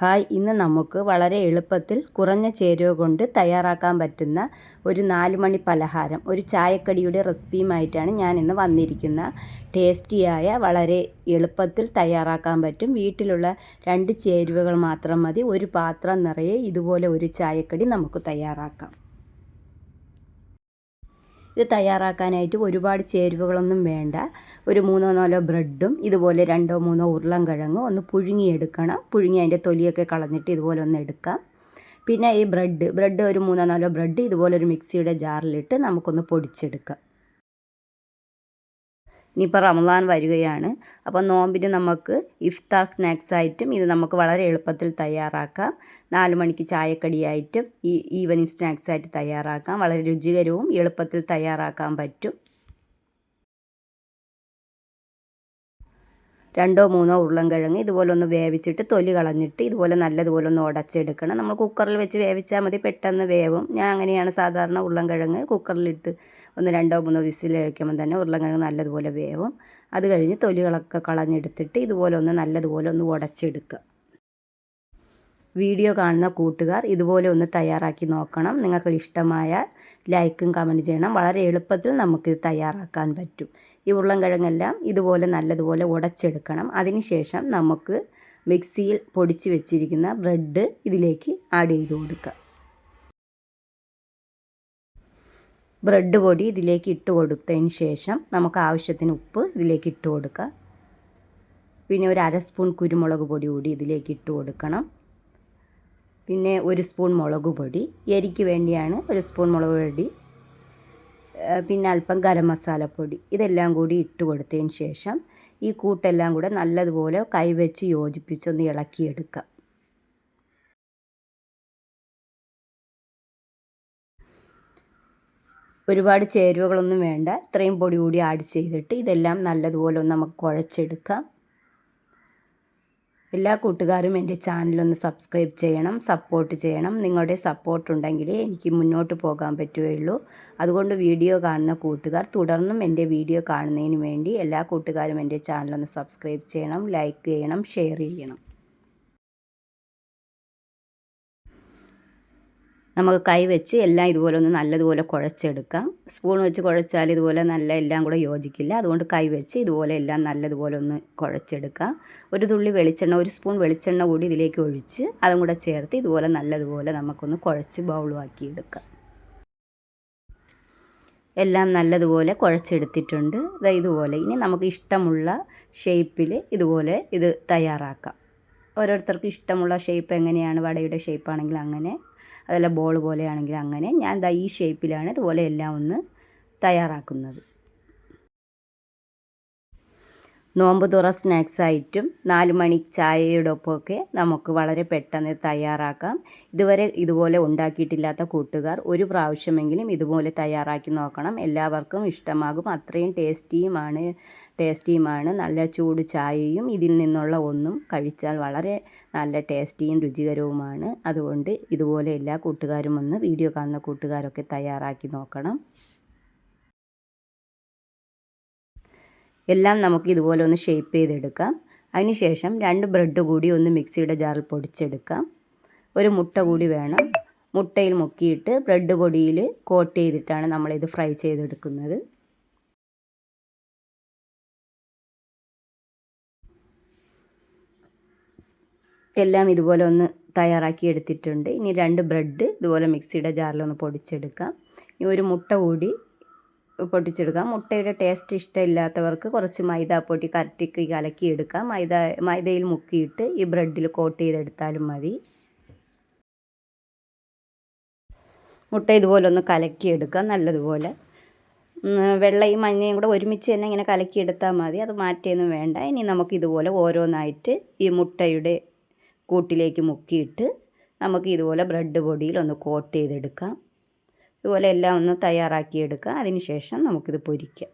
Hi, ഇന്ന് നമുക്ക് വളരെ എളുപ്പത്തിൽ കുറഞ്ഞ ചേരുവ കൊണ്ട് തയ്യാറാക്കാൻ പറ്റുന്ന ഒരു 4 മണി പലഹാരം, ഒരു ചായക്കടിയുടെ റെസിപ്പിയുമായിട്ടാണ് ഞാൻ ഇന്ന് വന്നിരിക്കുന്നത്. ടേസ്റ്റിയായ വളരെ എളുപ്പത്തിൽ തയ്യാറാക്കാൻ പറ്റും. വീട്ടിലുള്ള 2 ചേരുവകൾ മാത്രം മതി. ഒരു പാത്രം നിറയെ ഇതുപോലെ ഒരു ചായക്കടി നമുക്ക് തയ്യാറാക്കാം. ഇത് തയ്യാറാക്കാനായിട്ട് ഒരുപാട് ചേരുവകളൊന്നും വേണ്ട. ഒരു 3-4 ബ്രെഡും ഇതുപോലെ 2-3 ഉരുളൻകിഴങ്ങും ഒന്ന് പുഴുങ്ങിയെടുക്കണം. പുഴുങ്ങി അതിൻ്റെ തൊലിയൊക്കെ കളഞ്ഞിട്ട് ഇതുപോലെ ഒന്ന് എടുക്കാം. പിന്നെ ഈ ബ്രെഡ് ഒരു 3-4 ബ്രെഡ് ഇതുപോലെ ഒരു മിക്സിയുടെ ജാറിലിട്ട് നമുക്കൊന്ന് പൊടിച്ചെടുക്കാം. ഇനിയിപ്പോൾ റമദാൻ വരികയാണ്. അപ്പോൾ നോമ്പിന് നമുക്ക് ഇഫ്താർ സ്നാക്സായിട്ടും ഇത് നമുക്ക് വളരെ എളുപ്പത്തിൽ തയ്യാറാക്കാം. 4 മണിക്ക് ചായക്കടിയായിട്ടും ഈവനിങ് സ്നാക്സായിട്ട് തയ്യാറാക്കാം. വളരെ രുചികരവും എളുപ്പത്തിൽ തയ്യാറാക്കാൻ പറ്റും. 2-3 ഉരുളൻകിഴങ്ങ് ഇതുപോലെ ഒന്ന് വേവിച്ചിട്ട് തൊലി കളഞ്ഞിട്ട് ഇതുപോലെ നല്ലതുപോലെ ഒന്ന് ഉടച്ചെടുക്കണം. നമ്മൾ കുക്കറിൽ വെച്ച് വേവിച്ചാൽ മതി, പെട്ടെന്ന് വേവും. ഞാൻ അങ്ങനെയാണ് സാധാരണ ഉരുളൻകിഴങ്ങ് കുക്കറിലിട്ട് ഒന്ന് 2-3 വിസിൽ കഴിക്കുമ്പോൾ തന്നെ ഉരുളൻകിഴങ്ങ് നല്ലതുപോലെ വേവും. അത് കഴിഞ്ഞ് തൊലികളൊക്കെ കളഞ്ഞെടുത്തിട്ട് ഇതുപോലെ ഒന്ന് നല്ലതുപോലെ ഒന്ന് ഉടച്ചെടുക്കുക. വീഡിയോ കാണുന്ന കൂട്ടുകാർ ഇതുപോലെ ഒന്ന് തയ്യാറാക്കി നോക്കണം. നിങ്ങൾക്ക് ഇഷ്ടമായാൽ ലൈക്കും കമൻറ്റ് ചെയ്യണം. വളരെ എളുപ്പത്തിൽ നമുക്കിത് തയ്യാറാക്കാൻ പറ്റും. ഈ ഉരുളൻകിഴങ്ങെല്ലാം ഇതുപോലെ നല്ലതുപോലെ ഉടച്ചെടുക്കണം. അതിനുശേഷം നമുക്ക് മിക്സിയിൽ പൊടിച്ച് വെച്ചിരിക്കുന്ന ബ്രെഡ് ഇതിലേക്ക് ആഡ് ചെയ്ത് കൊടുക്കുക. ബ്രെഡ് പൊടി ഇതിലേക്ക് ഇട്ട് കൊടുത്തതിന് ശേഷം നമുക്ക് ആവശ്യത്തിന് ഉപ്പ് ഇതിലേക്ക് ഇട്ട് കൊടുക്കുക. പിന്നെ ഒരു 1/2 സ്പൂൺ കുരുമുളക് പൊടി കൂടി ഇതിലേക്ക് ഇട്ട് കൊടുക്കണം. പിന്നെ 1 സ്പൂൺ മുളക് പൊടി, എരിക്ക് വേണ്ടിയാണ് 1 സ്പൂൺ മുളക് പൊടി. പിന്നെ അല്പം ഗരം മസാലപ്പൊടി, ഇതെല്ലാം കൂടി ഇട്ട് കൊടുത്തതിന് ശേഷം ഈ കൂട്ടെല്ലാം കൂടെ നല്ലതുപോലെ കൈവച്ച് യോജിപ്പിച്ചൊന്ന് ഇളക്കിയെടുക്കുക. ഒരുപാട് ചേരുവകളൊന്നും വേണ്ട. ഇത്രയും പൊടി കൂടി ആഡ് ചെയ്തിട്ട് ഇതെല്ലാം നല്ലതുപോലെ ഒന്ന് നമുക്ക് കുഴച്ചെടുക്കാം. എല്ലാ കൂട്ടുകാരും എൻ്റെ ചാനലൊന്ന് സബ്സ്ക്രൈബ് ചെയ്യണം, സപ്പോർട്ട് ചെയ്യണം. നിങ്ങളുടെ സപ്പോർട്ട് ഉണ്ടെങ്കിലേ എനിക്ക് മുന്നോട്ട് പോകാൻ പറ്റുകയുള്ളൂ. അതുകൊണ്ട് വീഡിയോ കാണുന്ന കൂട്ടുകാർ തുടർന്നും എൻ്റെ വീഡിയോ കാണുന്നതിന് വേണ്ടി എല്ലാ കൂട്ടുകാരും എൻ്റെ ചാനലൊന്ന് സബ്സ്ക്രൈബ് ചെയ്യണം, ലൈക്ക് ചെയ്യണം, ഷെയർ ചെയ്യണം. നമുക്ക് കൈ വെച്ച് എല്ലാം ഇതുപോലെ ഒന്ന് നല്ലതുപോലെ കുഴച്ചെടുക്കാം. സ്പൂൺ വെച്ച് കുഴച്ചാൽ ഇതുപോലെ നല്ല എല്ലാം കൂടെ യോജിക്കില്ല. അതുകൊണ്ട് കൈ വെച്ച് ഇതുപോലെ എല്ലാം നല്ലതുപോലെ ഒന്ന് കുഴച്ചെടുക്കാം. ഒരു തുള്ളി വെളിച്ചെണ്ണ, 1 സ്പൂൺ വെളിച്ചെണ്ണ കൂടി ഇതിലേക്ക് ഒഴിച്ച് അതും കൂടെ ചേർത്ത് ഇതുപോലെ നല്ലതുപോലെ നമുക്കൊന്ന് കുഴച്ച് ബൗളുമാക്കിയെടുക്കാം. എല്ലാം നല്ലതുപോലെ കുഴച്ചെടുത്തിട്ടുണ്ട്. ഇതുപോലെ ഇനി നമുക്ക് ഇഷ്ടമുള്ള ഷേപ്പിൽ ഇതുപോലെ ഇത് തയ്യാറാക്കാം. ഓരോരുത്തർക്കും ഇഷ്ടമുള്ള ഷേപ്പ് എങ്ങനെയാണ്, വടയുടെ ഷേപ്പാണെങ്കിൽ അങ്ങനെ, അതല്ല ബോൾ പോലെയാണെങ്കിൽ അങ്ങനെ. ഞാൻ ഈ ഷേപ്പിലാണ് ഇതുപോലെ എല്ലാം ഒന്ന് തയ്യാറാക്കുന്നത്. നോമ്പ് തുറ സ്നാക്സായിട്ടും 4 മണി ചായയോടൊപ്പമൊക്കെ നമുക്ക് വളരെ പെട്ടെന്ന് തയ്യാറാക്കാം. ഇതുപോലെ ഉണ്ടാക്കിയിട്ടില്ലാത്ത കൂട്ടുകാർ ഒരു പ്രാവശ്യമെങ്കിലും ഇതുപോലെ തയ്യാറാക്കി നോക്കണം. എല്ലാവർക്കും ഇഷ്ടമാകും. അത്രയും ടേസ്റ്റിയുമാണ്. നല്ല ചൂട് ചായയും ഇതിൽ നിന്നുള്ള ഒന്നും കഴിച്ചാൽ വളരെ നല്ല ടേസ്റ്റിയും രുചികരവുമാണ്. അതുകൊണ്ട് ഇതുപോലെ എല്ലാ കൂട്ടുകാരും ഒന്ന് വീഡിയോ കാണുന്ന കൂട്ടുകാരൊക്കെ തയ്യാറാക്കി നോക്കണം. എല്ലാം നമുക്ക് ഇതുപോലെ ഒന്ന് ഷേപ്പ് ചെയ്തെടുക്കാം. അതിനുശേഷം 2 ബ്രെഡ് കൂടി ഒന്ന് മിക്സിയുടെ ജാറിൽ പൊടിച്ചെടുക്കാം. ഒരു മുട്ട കൂടി വേണം. മുട്ടയിൽ മുക്കിയിട്ട് ബ്രെഡ് പൊടിയിൽ കോട്ട് ചെയ്തിട്ടാണ് നമ്മളിത് ഫ്രൈ ചെയ്തെടുക്കുന്നത്. എല്ലാം ഇതുപോലെ ഒന്ന് തയ്യാറാക്കി എടുത്തിട്ടുണ്ട്. ഇനി 2 ബ്രെഡ് ഇതുപോലെ മിക്സിയുടെ ജാറിലൊന്ന് പൊടിച്ചെടുക്കാം. ഇനി ഒരു മുട്ട കൂടി പൊട്ടിച്ചെടുക്കാം. മുട്ടയുടെ ടേസ്റ്റ് ഇഷ്ടമില്ലാത്തവർക്ക് കുറച്ച് മൈദാപ്പൊടി കലക്കിയെടുക്കാം. മൈദയിൽ മുക്കിയിട്ട് ഈ ബ്രെഡിൽ കോട്ട് ചെയ്തെടുത്താലും മതി. മുട്ട ഇതുപോലെ ഒന്ന് കലക്കിയെടുക്കാം നല്ലതുപോലെ. വെള്ളയും മഞ്ഞയും കൂടെ ഒരുമിച്ച് തന്നെ ഇങ്ങനെ കലക്കിയെടുത്താൽ മതി. അത് മാറ്റിയൊന്നും വേണ്ട. ഇനി നമുക്ക് ഇതുപോലെ ഓരോന്നായിട്ട് ഈ മുട്ടയുടെ കൂട്ടിലേക്ക് മുക്കിയിട്ട് നമുക്ക് ഇതുപോലെ ബ്രെഡ് പൊടിയിൽ ഒന്ന് കോട്ട് ചെയ്തെടുക്കാം. ഇതുപോലെ എല്ലാം ഒന്ന് തയ്യാറാക്കിയെടുക്കുക. അതിന് ശേഷം നമുക്കിത് പൊരിക്കാം.